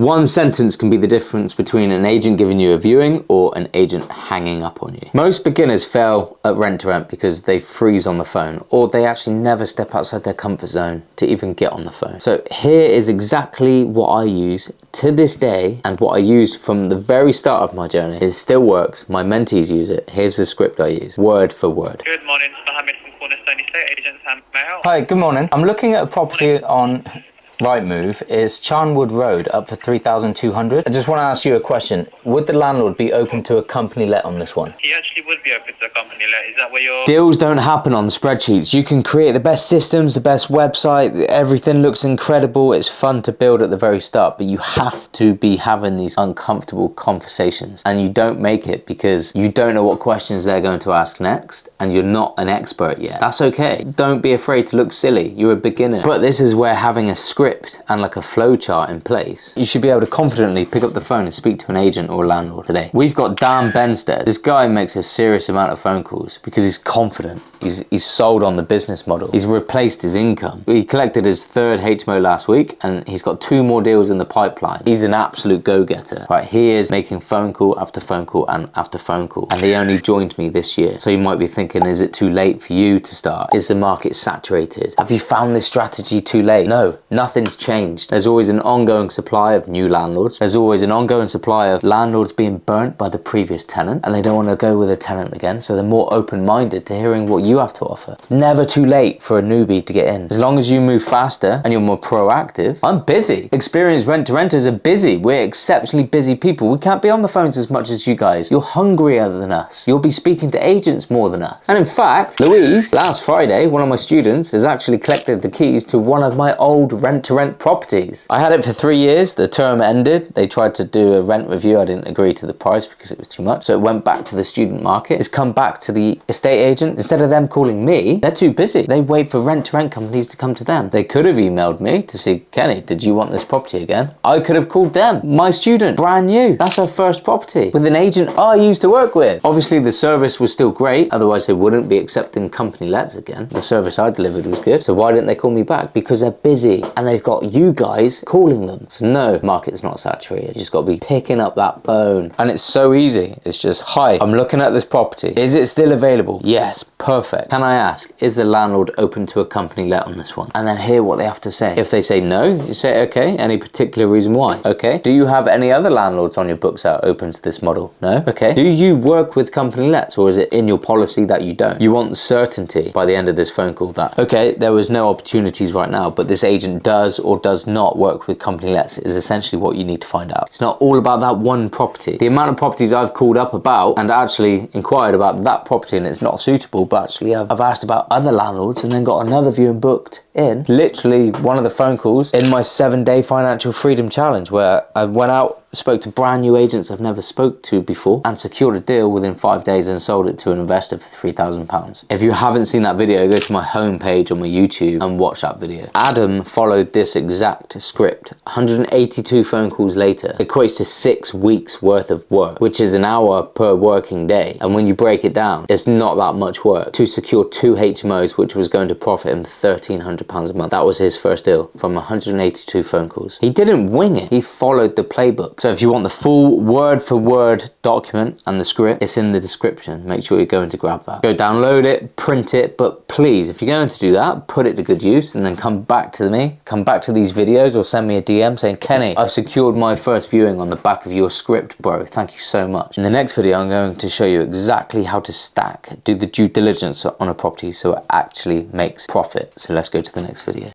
One sentence can be the difference between an agent giving you a viewing or an agent hanging up on you. Most beginners fail at rent to rent because they freeze on the phone, or they actually never step outside their comfort zone to even get on the phone. So here is exactly what I use to this day, and what I used from the very start of my journey. It still works. My mentees use it. Here's the script I use, word for word. Good morning, Mohammed from Cornerstone Estate Agents. How may I help? Hi, good morning. I'm looking at a property on Rightmove. It's Charnwood Road, up for 3,200. I just want to ask you a question. Would the landlord be open to a company let on this one? He actually would be open to a company let. Is that where you're... Deals don't happen on spreadsheets. You can create the best systems, the best website, everything looks incredible. It's fun to build at the very start, but you have to be having these uncomfortable conversations, and you don't make it because you don't know what questions they're going to ask next, and you're not an expert yet. That's okay. Don't be afraid to look silly. You're a beginner. But this is where having a script and like a flow chart in place, you should be able to confidently pick up the phone and speak to an agent or a landlord today. We've got Dan Benstead. This guy makes a serious amount of phone calls because he's confident. He's sold on the business model. He's replaced his income. He collected his third HMO last week, and he's got 2 more deals in the pipeline. He's an absolute go-getter. Right, he is making phone call after phone call and after phone call, and he only joined me this year. So you might be thinking, is it too late for you to start? Is the market saturated? Have you found this strategy too late? No, nothing's changed. There's always an ongoing supply of new landlords. There's always an ongoing supply of landlords being burnt by the previous tenant, and they don't want to go with a tenant again, so they're more open-minded to hearing what you have to offer. It's never too late for a newbie to get in. As long as you move faster and you're more proactive. I'm busy. Experienced rent-to-renters are busy. We're exceptionally busy people. We can't be on the phones as much as you guys. You're hungrier than us. You'll be speaking to agents more than us. And in fact, Louise, last Friday, one of my students, has actually collected the keys to one of my old rent-to-rent properties. I had it for 3 years. The term ended. They tried to do a rent review. I didn't agree to the price because it was too much. So it went back to the student market. It's come back to the estate agent. Instead of them calling me, they're too busy. They wait for rent-to-rent companies to come to them. They could have emailed me to say, Kenny, did you want this property again? I could have called them. My student, brand new. That's her first property with an agent I used to work with. Obviously, the service was still great. Otherwise, they wouldn't be accepting company lets again. The service I delivered was good. So why didn't they call me back? Because they're busy and they've got you guys calling them. So no, market's not saturated. You just got to be picking up that phone. And it's so easy. It's just, hi, I'm looking at this property. Is it still available? Yes, perfect. Can I ask, is the landlord open to a company let on this one? And then hear what they have to say. If they say no, you say, okay, any particular reason why? Okay. Do you have any other landlords on your books that are open to this model? No? Okay. Do you work with company lets, or is it in your policy that you don't? You want certainty by the end of this phone call that, okay, there was no opportunities right now, but this agent does or does not work with company lets is essentially what you need to find out. It's not all about that one property. The amount of properties I've called up about and actually inquired about that property and it's not suitable, but actually I've asked about other landlords and then got another viewing booked in. Literally one of the phone calls in my 7-day financial freedom challenge, where I went out, spoke to brand new agents I've never spoke to before, and secured a deal within 5 days and sold it to an investor for £3,000. If you haven't seen that video, go to my homepage on my YouTube and watch that video. Adam followed this exact script. 182 phone calls later equates to 6 weeks worth of work, which is an hour per working day. And when you break it down, it's not that much work to secure 2 HMOs, which was going to profit him £1,300 a month. That was his first deal from 182 phone calls. He didn't wing it. He followed the playbook. So if you want the full word for word document and the script, it's in the description. Make sure you're going to grab that. Go download it, print it, but please, if you're going to do that, put it to good use and then come back to me, come back to these videos or send me a DM saying, Kenny, I've secured my first viewing on the back of your script, bro. Thank you so much. In the next video, I'm going to show you exactly how to stack, do the due diligence on a property so it actually makes profit. So let's go to the next video.